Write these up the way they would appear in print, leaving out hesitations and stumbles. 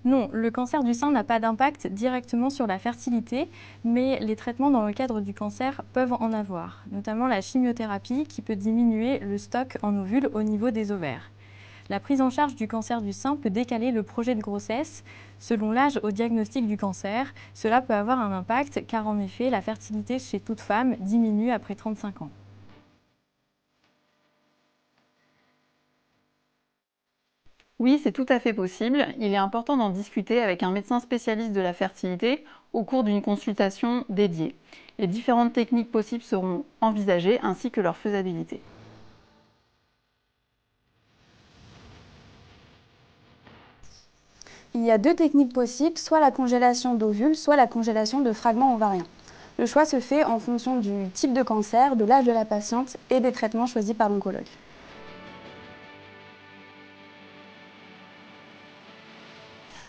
Non, le cancer du sein n'a pas d'impact directement sur la fertilité, mais les traitements dans le cadre du cancer peuvent en avoir, notamment la chimiothérapie qui peut diminuer le stock en ovules au niveau des ovaires. La prise en charge du cancer du sein peut décaler le projet de grossesse selon l'âge au diagnostic du cancer. Cela peut avoir un impact car en effet, la fertilité chez toute femme diminue après 35 ans. Oui, c'est tout à fait possible. Il est important d'en discuter avec un médecin spécialiste de la fertilité au cours d'une consultation dédiée. Les différentes techniques possibles seront envisagées ainsi que leur faisabilité. Il y a deux techniques possibles, soit la congélation d'ovules, soit la congélation de fragments ovariens. Le choix se fait en fonction du type de cancer, de l'âge de la patiente et des traitements choisis par l'oncologue.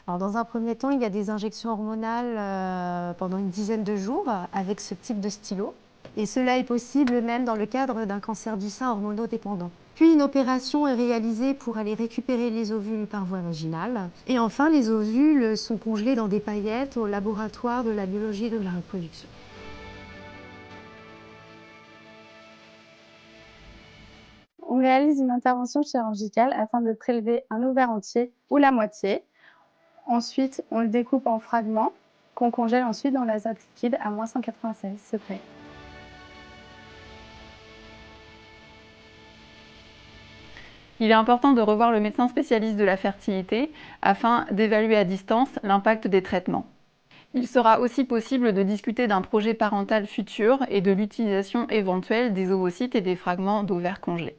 Alors, dans un premier temps, il y a des injections hormonales pendant une dizaine de jours avec ce type de stylo. Et cela est possible même dans le cadre d'un cancer du sein hormonodépendant. Puis une opération est réalisée pour aller récupérer les ovules par voie vaginale. Et enfin, les ovules sont congelés dans des paillettes au laboratoire de la biologie de la reproduction. On réalise une intervention chirurgicale afin de prélever un ovaire entier ou la moitié. Ensuite, on le découpe en fragments qu'on congèle ensuite dans l'azote liquide à moins 196 degrés. Il est important de revoir le médecin spécialiste de la fertilité afin d'évaluer à distance l'impact des traitements. Il sera aussi possible de discuter d'un projet parental futur et de l'utilisation éventuelle des ovocytes et des fragments d'ovaires congelés.